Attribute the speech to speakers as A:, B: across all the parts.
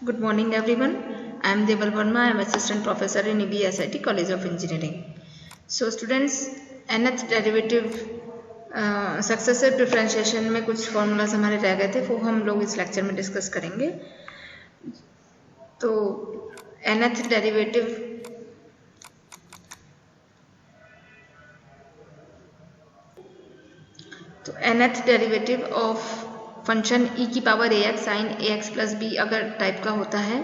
A: Good morning everyone. I am Deval Verma. I am assistant professor in EBSIT College of Engineering. So students, nth derivative successive differentiation में कुछ formulas हमारे रह गए थे, वो हम लोग इस लेक्चर में डिस्कस करेंगे। तो nth derivative of function e की power ax sine ax plus b अगर टाइप का होता है,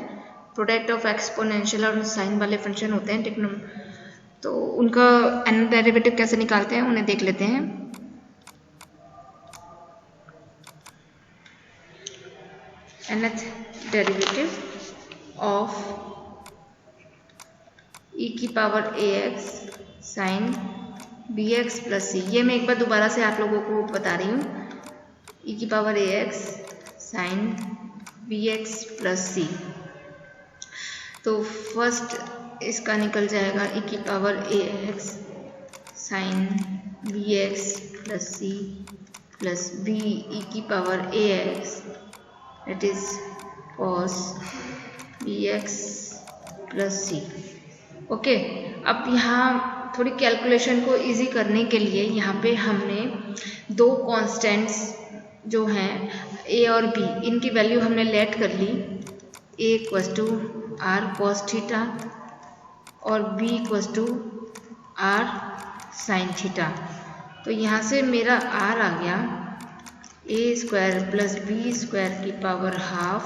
A: प्रोडक्ट ऑफ एक्सपोनेंशियल और साइन वाले फंक्शन होते हैं टेक्नो, तो उनका nth डेरिवेटिव कैसे निकालते हैं उन्हें देख लेते हैं। nth डेरिवेटिव ऑफ e की power ax sine bx plus c, ये मैं एक बार दोबारा से आप लोगों को बता रही हूँ। e की power ax sine bx plus c, तो फर्स्ट इसका निकल जाएगा e की power ax sine bx plus c plus b e की power ax that is cos bx plus c। Okay, अब यहाँ थोड़ी कैलकुलेशन को इजी करने के लिए यहाँ पे हमने दो कांस्टेंट्स जो हैं a और b, इनकी वैल्यू हमने लेट कर ली। a equals to R cos theta और b equals to R sine theta. तो यहाँ से मेरा r आ गया a square plus b square की पावर हाफ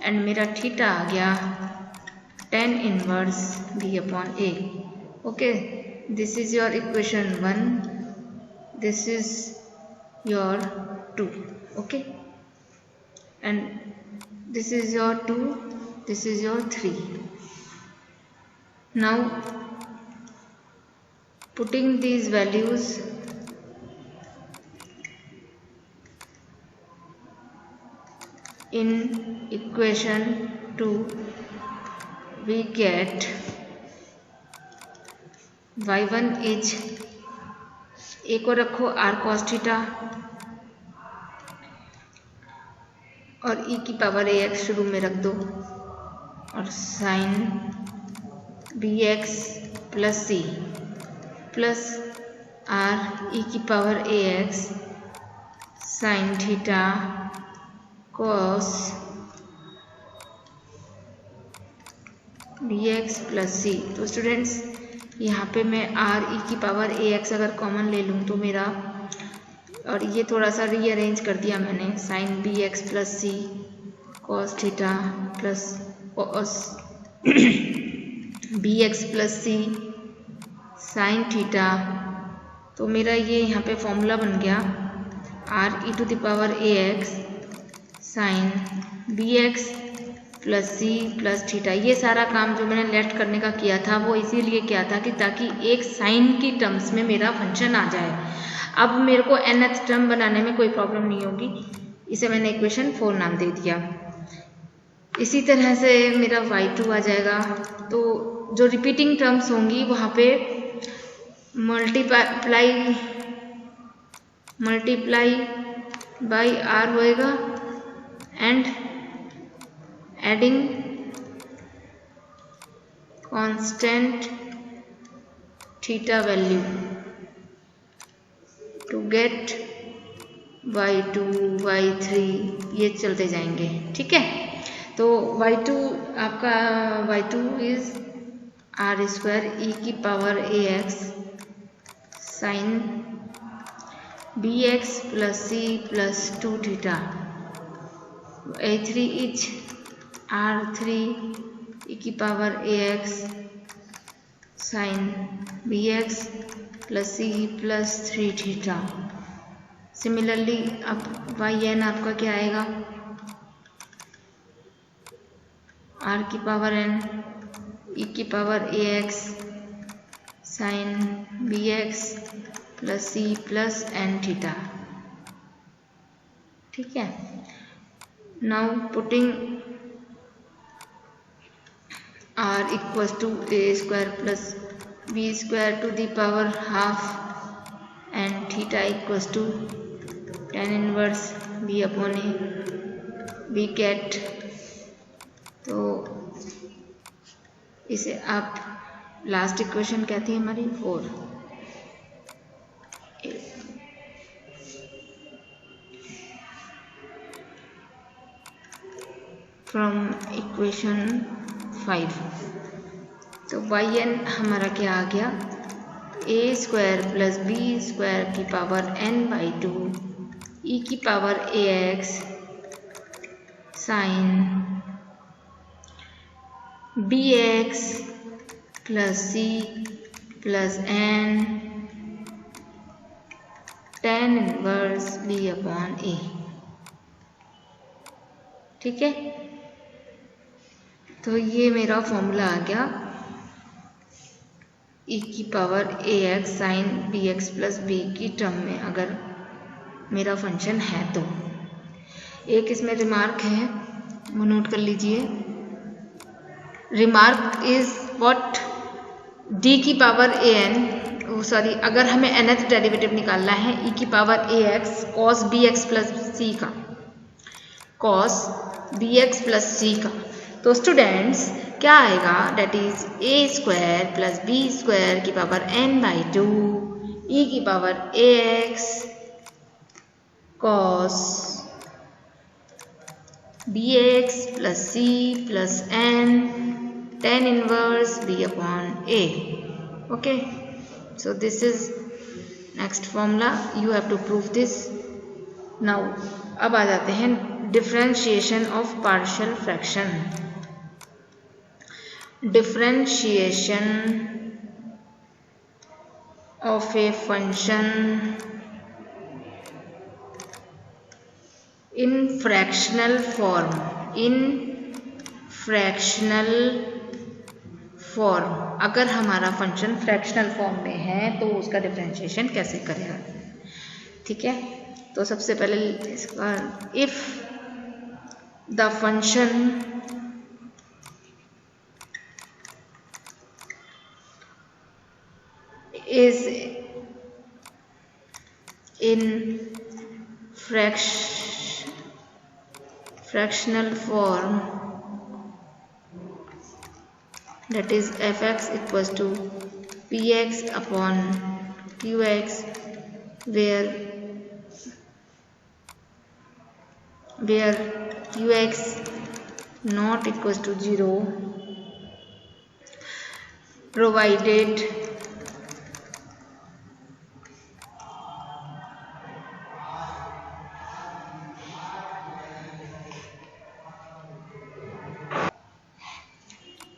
A: एंड मेरा थीटा आ गया tan inverse b upon a। Okay, this is your equation 1, this is your 2, okay, and this is your 2, this is your 3. Now putting these values in equation 2, we get y1 is, a को रखो r cos theta और e की power ax शुरू में रख दो और sine bx plus c plus r e की power ax sine theta cos bx plus c। तो स्टूडेंट्स यहाँ पे मैं r e की पावर ax अगर कॉमन ले लूँ तो मेरा, और ये थोड़ा सा रीअरेंज कर दिया मैंने, sine bx plus c cos theta plus cos bx plus c sine theta. तो मेरा ये यहाँ पे फॉर्मूला बन गया r e to the power ax sine bx plus c plus theta. ये सारा काम जो मैंने लेट करने का किया था वो इसीलिए किया था कि ताकि एक साइन की टर्म्स में मेरा फंक्शन आ जाए। अब मेरे को nth टर्म बनाने में कोई प्रॉब्लम नहीं होगी, इसे मैंने इक्वेशन 4 नाम दे दिया। इसी तरह से मेरा y2 आ जाएगा। तो जो रिपीटिंग टर्म्स होंगी वहाँ पे मल्टीप्लाई बाई r होएगा and adding constant theta value to get y2 y3, ये चलते जाएंगे। ठीक है, तो y2 आपका y2 is R square e की power ax sine bx plus c plus 2 theta. a3 is r3 e की power ax sine bx plus c plus 3 theta. Similarly अब yn आपका क्या आएगा, r की पावर n e की power ax sine bx plus c plus n theta. ठीक है, now putting r equals to a square plus b square to the power half and theta equals to tan inverse b upon a, we get तो इसे आप last equation क्या थी हमारी 4। From equation 5 तो Y N हमारा क्या आ गया, A square plus B square की पावर n/2 ई की power ax sine bx plus c plus n tan inverse b upon a। ठीक है, तो ये मेरा फॉर्मूला आ गया e की power ax sine bx plus b की टर्म में अगर मेरा फंक्शन है तो। एक इसमें रिमार्क है, वो नोट कर लीजिए। रिमार्क इज व्हाट d की पावर an सॉरी अगर हमें nth डेरिवेटिव निकालना है e की power ax cos bx plus c का, cos bx प्लस c का, तो स्टूडेंट्स क्या आएगा, that is A square plus B square की पावर n/2 ई की power ax cos bx plus c plus n tan inverse b upon a। Okay, so this is next formula, you have to prove this now. अब आ जाते हैं differentiation of partial fraction. Differentiation of a function in fractional form, अगर हमारा function fractional form में है तो उसका differentiation कैसे करेगा। ठीक है, तो सबसे पहले इसका if the function is in fractional form, that is fx equals to px upon qx, where qx not equals to 0, provided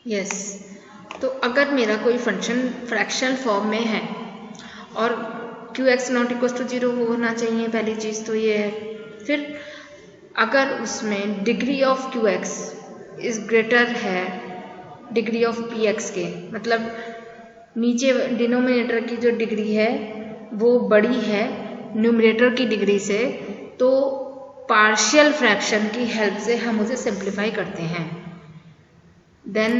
A: yes तो अगर मेरा कोई फंक्शन फ्रैक्शनल फॉर्म में है और qx नॉट इक्वल टू 0 होना चाहिए, पहली चीज़ तो ये है। फिर अगर उसमें degree of qx is greater है डिग्री ऑफ px के, मतलब नीचे डिनोमिनेटर की जो डिग्री है वो बड़ी है न्यूमरेटर की डिग्री से, तो पार्शियल फ्रैक्शन की हेल्प से हम उसे सिंप्लीफाई करते हैं। Then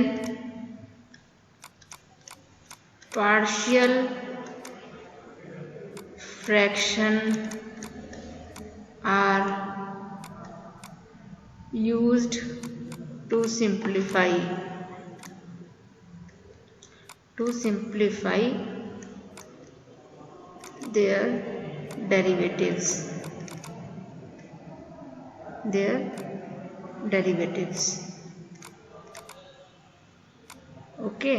A: partial fraction are used to simplify their derivatives. Okay,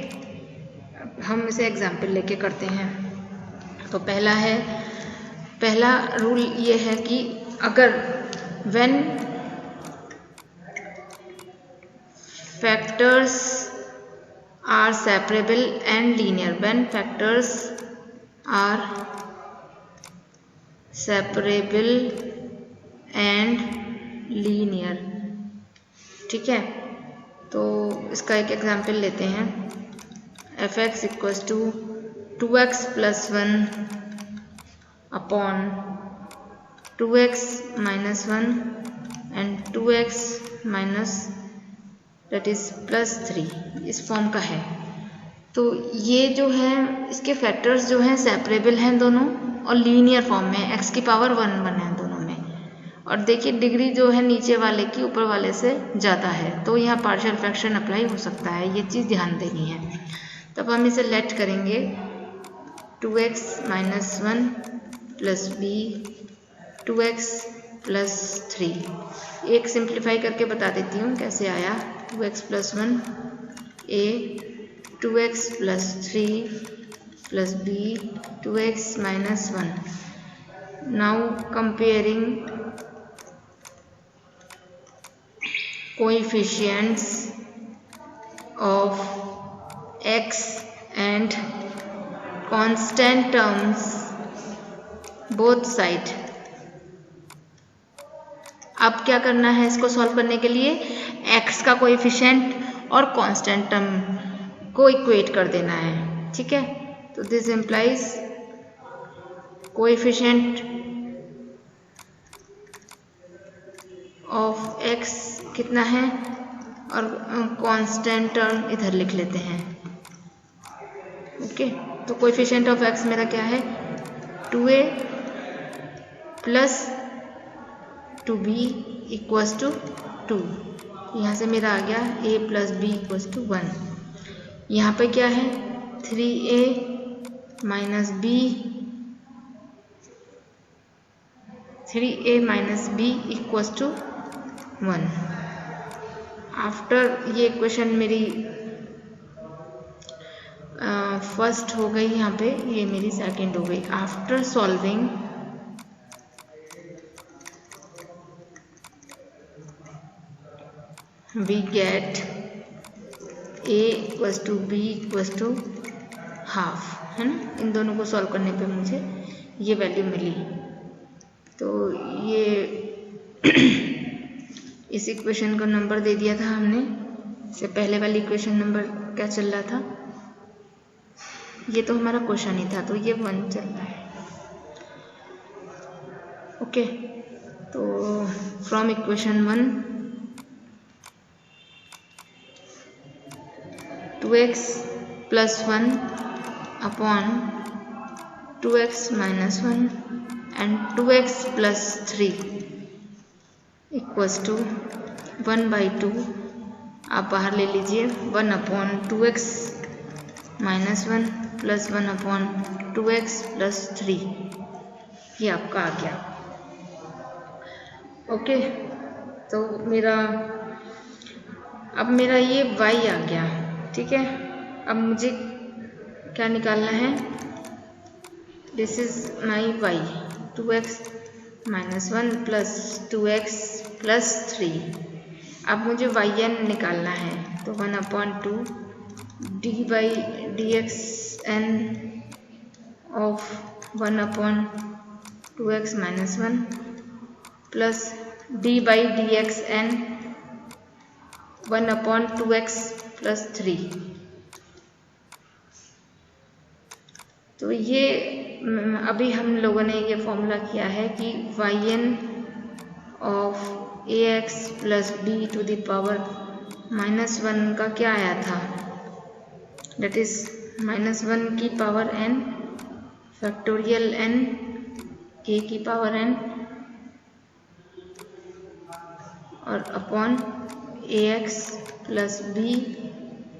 A: हम इसे एग्जाम्पल लेके करते हैं। तो पहला रूल ये है कि अगर when factors are separable and linear, when factors are separable and linear. ठीक है, तो इसका एक एग्जाम्पल लेते हैं। fx equals to 2x plus 1 upon 2x minus 1 and 2x minus that is plus 3, इस फॉर्म का है। तो ये जो है इसके फैक्टर्स जो हैं सेपरेबल हैं दोनों और लीनियर फॉर्म में, x की पावर 1 1 है दोनों में, और देखिए डिग्री जो है नीचे वाले की ऊपर वाले से ज़्यादा है, तो यहाँ पार्शियल फ्रैक्शन अप्लाई हो सकता है, ये चीज़ ध्यान देनी है। तब हम इसे लेट करेंगे 2x - 1 + b 2x + 3। एक सिंप्लीफाई करके बता देती हूँ कैसे आया। 2x + 1 a 2x + 3 + b 2x - 1। Now comparing coefficients of x and constant terms both side। अब क्या करना है इसको सॉल्व करने के लिए, x का कोएफिशिएंट और कांस्टेंट टर्म को इक्वेट कर देना है, ठीक है। तो this implies coefficient of x कितना है और कांस्टेंट टर्म इधर लिख लेते हैं। ओके, तो कोएफिशिएंट ऑफ x मेरा क्या है 2a + 2b = 2। यहाँ से मेरा आ गया a + b = 1। यहाँ पे क्या है 3a - b = 1। आफ्टर ये इक्वेशन मेरी फर्स्ट हो गई, यहाँ पे ये मेरी सेकंड हो गई। After solving we get a = b = half, है ना। इन दोनों को सॉल्व करने पे मुझे ये वैल्यू मिली। तो ये इस इक्वेशन का नंबर दे दिया था हमने। इससे पहले वाली इक्वेशन नंबर क्या चल रहा था, ये तो हमारा क्वेश्चन ही था, तो ये 1 चल रहा है। ओके, तो from equation 1 2x + 1 upon 2x - 1 and 2x + 3 = 1/2। आप बाहर ले लीजिए 1/2x - 1 + 1/2x + 3, ये आपका आ गया। ओके, तो अब मेरा ये y आ गया, ठीक है। अब मुझे क्या निकालना है, this is my y 2x - 1 + 2x + 3। अब मुझे yn निकालना है, तो 1/2 dy/dxn of 1/2x - 1 plus d/dxn 1/2x + 3। तो ये अभी हम लोगों ने ये फॉर्मूला किया है कि yn of ax + b to the power -1 का क्या आया था, that is -1 की power n factorial n a की पावर n और अपॉन ax + b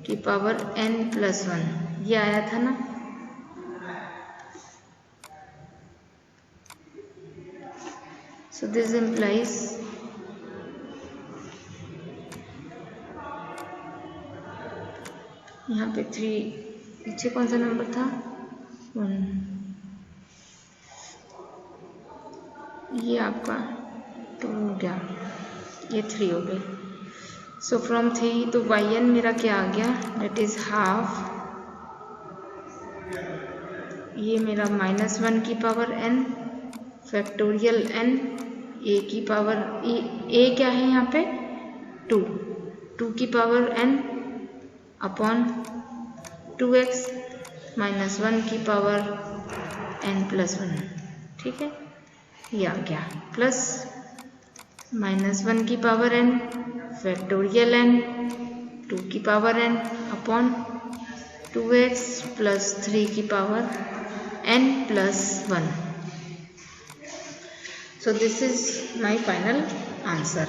A: की पावर n + 1, ये आया था ना। So this implies यहाँ पे 3, पीछे कौन सा नंबर था 1, ये आपका 2 हो गया, ये 3 हो गई। सो फ्रॉम 3 तो yn मेरा क्या आ गया, डेट इज हाफ, ये मेरा -1 की power n factorial n a की पावर a क्या है यहाँ पे 2 की पावर n अपॉन 2x - 1 की पावर n + 1, ठीक है। ये आ गया प्लस -1 की पावर n फैक्टोरियल n 2 की पावर n अपॉन 2x + 3 की power n + 1। So this is my final answer.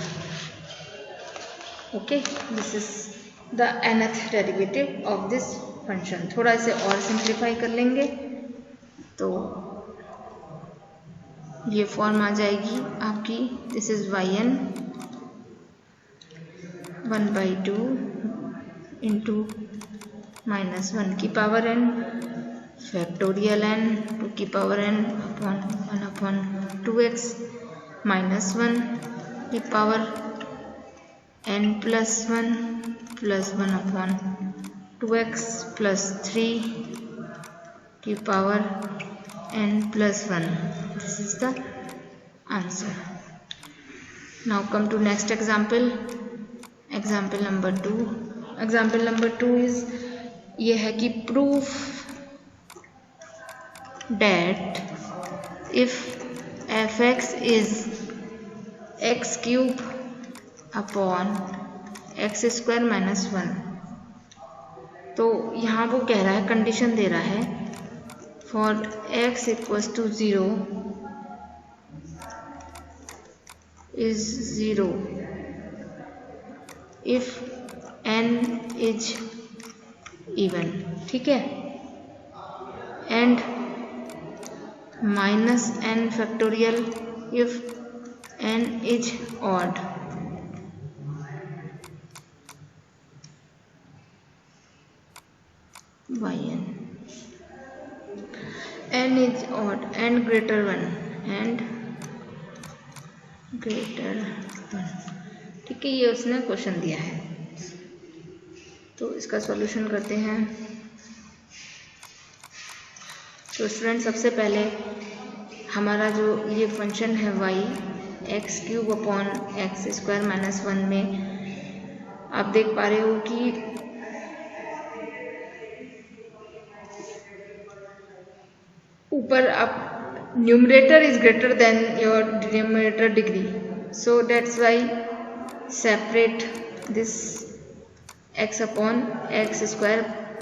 A: Okay, this is the nth derivative of this function. थोड़ा इसे और सिंप्लीफाई कर लेंगे तो ये फॉर्म आ जाएगी आपकी. दिस इज yn 1/2 इंटू -1 की पावर n फैक्टोरियल n 2 की पावर n अपॉन 1/2x -1 की power n plus 1 plus 1/2x plus 3 की power n plus 1. This is the answer. Now come to next example. Example number 2. Example number 2 is ये है कि proof that if fx is x cube upon x square minus 1. तो यहाँ वो कह रहा है, कंडीशन दे रहा है for x equals to 0 is 0 if n is even. ठीक है, and minus n factorial if n is odd. yn n is odd and greater 1 and greater 1. ठीक है, ये उसने क्वेश्चन दिया है तो इसका सॉल्यूशन करते हैं. तो स्टूडेंट सबसे पहले हमारा जो ये फंक्शन है y x cube upon x square minus 1 में आप देख पा रहे हो कि ऊपर आप numerator is greater than your denominator degree, so that's why separate this x upon x square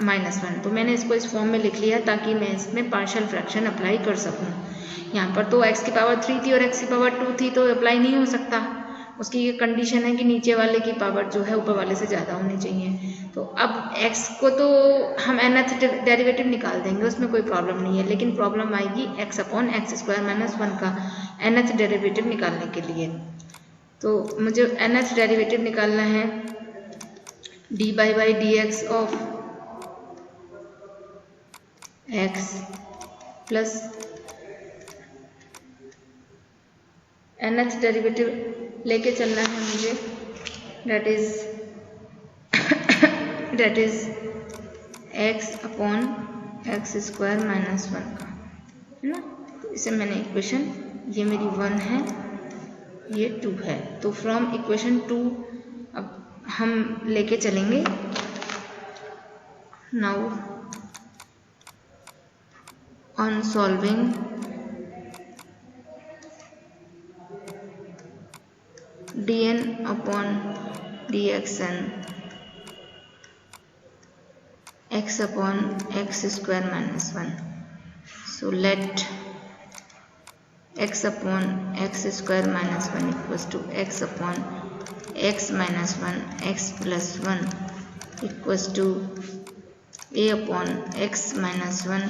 A: minus 1. तो मैंने इसको इस फॉर्म में लिख लिया ताकि मैं इसमें पार्शियल फ्रैक्शन अप्लाई कर सकूं. यहाँ पर तो x की पावर 3 थी और x की पावर 2 थी तो अप्लाई नहीं हो सकता. उसकी ये कंडीशन है कि नीचे वाले की पावर जो है ऊपर वाले से ज़्यादा होनी चाहिए. तो अब x को तो हम nth डेरिवेटिव निकाल देंगे, उसमें कोई प्रॉब्लम नहीं है, लेकिन प्रॉब्लम आएगी x upon x square minus 1 का nth डेरिवेटिव निकालने के लिए. तो मुझे nth डेरिवेटिव निकालना है dy by dx of x plus nth derivative लेके चलना है मुझे, that is x upon x square minus 1 का, है ना. तो इसे मैंने इक्वेशन, ये मेरी 1 है, ये 2 है. तो फ्रॉम इक्वेशन 2 अब हम लेके चलेंगे. Now on solving dn upon dxn x upon x square minus 1. So let x upon x square minus 1 equals to x upon x minus 1 x plus 1 equals to a upon x minus 1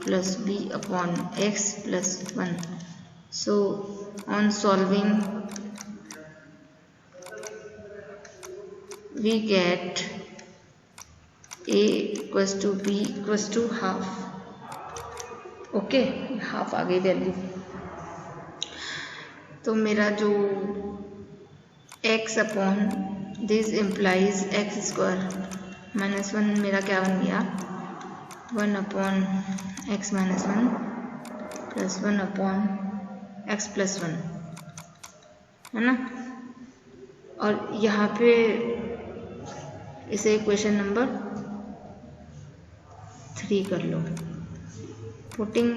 A: plus b upon x plus 1. So on solving we get a equals to b equals to half. Okay, half आ गई value. तो मेरा जो x upon this implies x square minus 1 मेरा क्या बन गया, 1 upon x minus 1 plus 1 upon x plus 1, है ना. और यहाँ पे इसे इक्वेशन नंबर 3 कर लो. Putting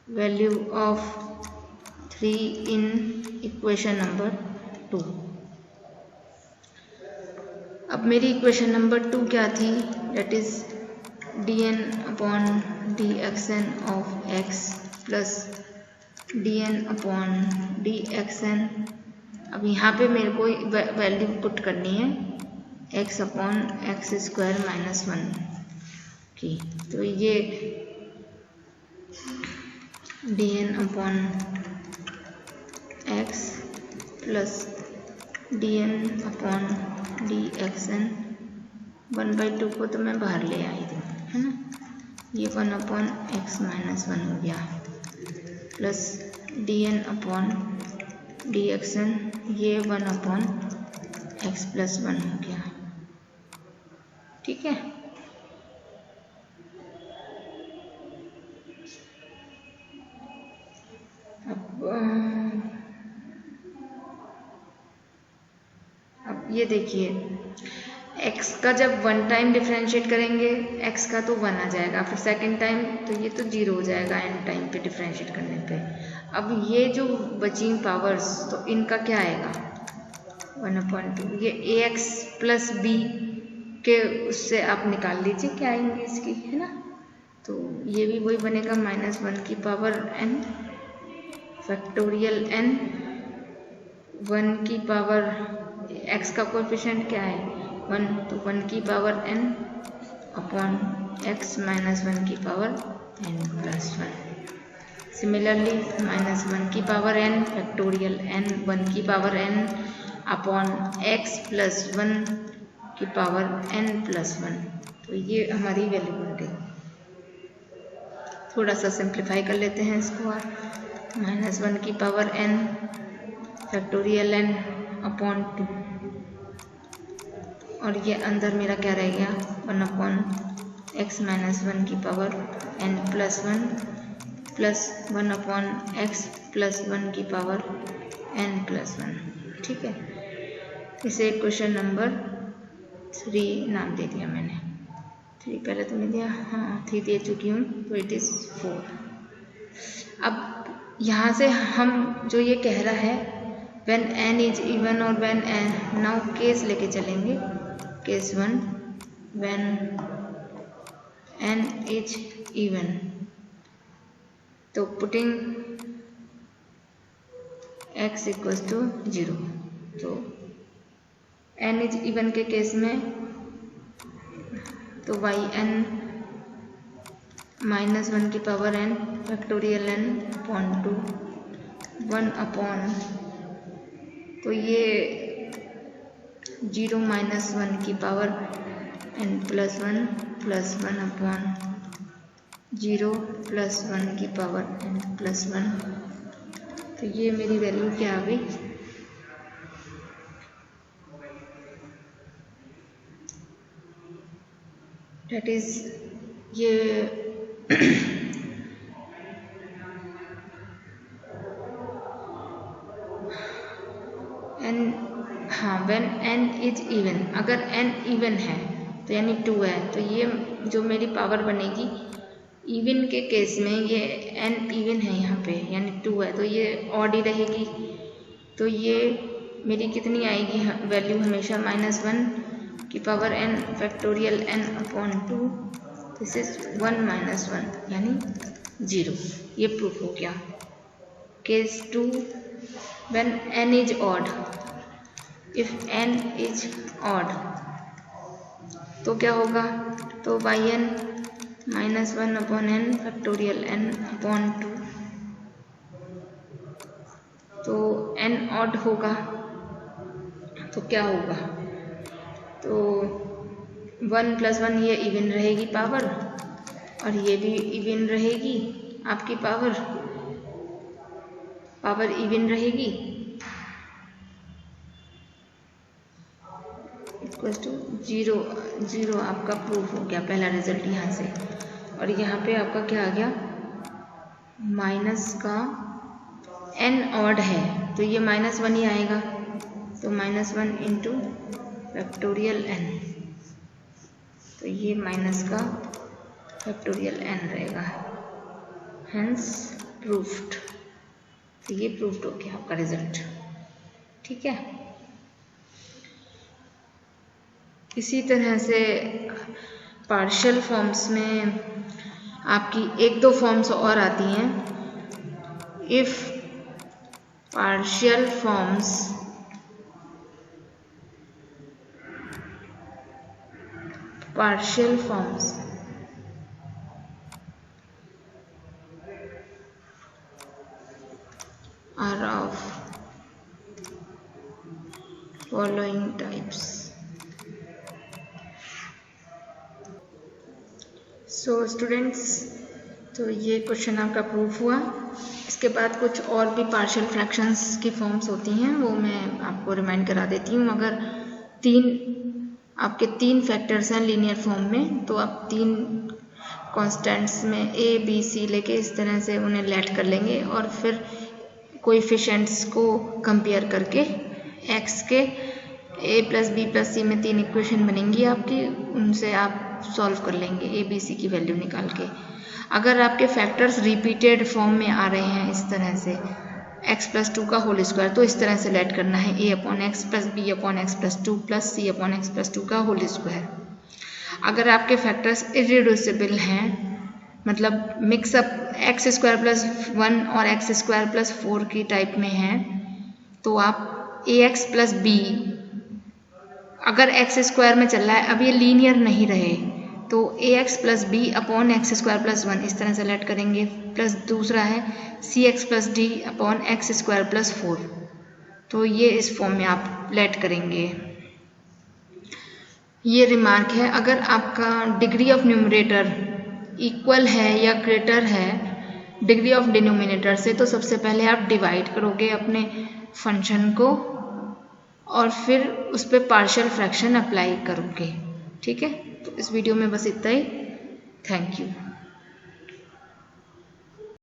A: value of 3 in equation number 2. अब मेरी इक्वेशन नंबर 2 क्या थी, that is dn upon dxn of x plus dn upon dxn। अब यहाँ पे मेरे को वैल्यू पुट करनी है x upon x square minus 1 की। तो ये dn upon x plus dn upon dxn 1/2 को तो मैं बाहर ले आई थी, है ना। ये 1 अपॉन एक्स माइनस 1 हो गया प्लस dn अपॉन dxn, ये 1 अपॉन एक्स प्लस 1 हो गया। ठीक है। अब ये देखिए x का जब 1 टाइम डिफ्रेंशिएट करेंगे x का तो 1 आ जाएगा, फिर सेकंड टाइम तो ये तो 0 हो जाएगा n टाइम पे डिफ्रेंशिएट करने पे। अब ये जो बची पावर्स तो इनका क्या आएगा 1/2, ये ax प्लस b के उससे आप निकाल लीजिए क्या आएंगे इसकी, है ना। तो ये भी वही बनेगा -1 की पावर n फैक्टोरियल n 1 की पावर x का कोएफिशिएंट क्या है 1, तो 1 की power n upon x minus 1 की पावर n प्लस 1। सिमिलरली -1 की पावर n फैक्टोरियल n 1 की power n upon x plus 1 की पावर n प्लस 1। तो ये हमारी वैल्यू बन गई। थोड़ा सा सिंप्लीफाई कर लेते हैं इसको आप। -1 की power n factorial n upon 2, और ये अंदर मेरा क्या रह गया 1 अपॉन एक्स माइनस 1 की power n plus 1 plus 1 upon x plus 1 की पावर n प्लस 1। ठीक है, इसे क्वेश्चन नंबर 3 नाम दे दिया मैंने। 3 पहले तो नहीं दिया, हाँ 3 दे चुकी हूँ, तो इट इज़ 4। अब यहाँ से हम जो ये कह रहा है when n इज इवन और when n, नाउ केस लेके चलेंगे। Case 1 when n is even, तो पुटिंग x इक्वल्स टू 0। तो n इज इवन के केस में तो yn -1 की power n factorial n upon 2 1 upon, तो ये 0 -1 की power n plus 1 plus 1 upon 0 plus 1 की पावर n प्लस 1। तो ये मेरी वैल्यू क्या आ गई डेट इज ये n, हाँ when n इज इवन, अगर n इवन है तो यानी 2 है, तो ये जो मेरी पावर बनेगी इवन के केस में ये n इवन है यहाँ पे यानी 2 है, तो ये ऑड ही रहेगी। तो ये मेरी कितनी आएगी वैल्यू हमेशा -1 की power n factorial n upon 2, this is 1 -1 यानी 0। ये प्रूफ हो गया। Case 2 when n is odd, if n is odd तो क्या होगा, तो yn -1 upon n factorial n upon 2, तो n odd होगा तो क्या होगा, तो 1 प्लस 1 ये इवन रहेगी पावर, और ये भी इवन रहेगी आपकी पावर इवन रहेगी, इक्वल टू 0 आपका प्रूफ हो गया पहला रिजल्ट यहाँ से। और यहाँ पे आपका क्या आ गया माइनस का n ऑड है तो ये -1 ही आएगा, तो -1 इंटू फैक्टोरियल n, तो ये माइनस का फैक्टोरियल n रहेगा, हेंस प्रूफ्ड। तो ये प्रूफ्ड हो गया आपका रिजल्ट। ठीक है, इसी तरह से पार्शियल फॉर्म्स में आपकी एक दो फॉर्म्स और आती हैं। If partial forms are of following types. So students, तो ये क्वेश्चन आपका प्रूफ हुआ। इसके बाद कुछ और भी पार्शियल फ्रैक्शंस की फॉर्म्स होती हैं, वो मैं आपको रिमाइंड करा देती हूँ। अगर आपके तीन फैक्टर्स हैं लीनियर फॉर्म में, तो आप तीन कॉन्स्टेंट्स में ए बी सी लेके इस तरह से उन्हें लेट कर लेंगे और फिर कोएफिशिएंट्स को कंपेयर करके x के a प्लस बी प्लस सी में तीन इक्वेशन बनेंगी आपकी, उनसे आप सॉल्व कर लेंगे ए बी सी की वैल्यू निकाल के। अगर आपके फैक्टर्स रिपीटेड फॉर्म में आ रहे हैं इस तरह से x प्लस 2 का होल स्क्वायर, तो इस तरह से लेट करना है a upon x plus B upon x plus 2 plus C upon x plus 2 का होल स्क्वायर। अगर आपके फैक्टर्स इर्रिड्यूसिबल हैं, मतलब मिक्सअप एक्स स्क्वायर प्लस 1 और एक्स स्क्वायर प्लस 4 की टाइप में है, तो आप ए एक्स प्लस बी, अगर एक्स स्क्वायर में चल रहा है, अब ये लीनियर नहीं रहे, तो a x plus B upon x square plus 1 इस तरह से लेट करेंगे। प्लस दूसरा है c x plus d upon x square plus 4, तो ये इस फॉर्म में आप लेट करेंगे। ये रिमार्क है, अगर आपका डिग्री ऑफ न्यूमरेटर इक्वल है या ग्रेटर है डिग्री ऑफ डिनोमिनेटर से, तो सबसे पहले आप डिवाइड करोगे अपने फंक्शन को और फिर उस पर पार्शियल फ्रैक्शन अप्लाई करोगे। ठीक है, तो इस वीडियो में बस इतना ही। Thank you.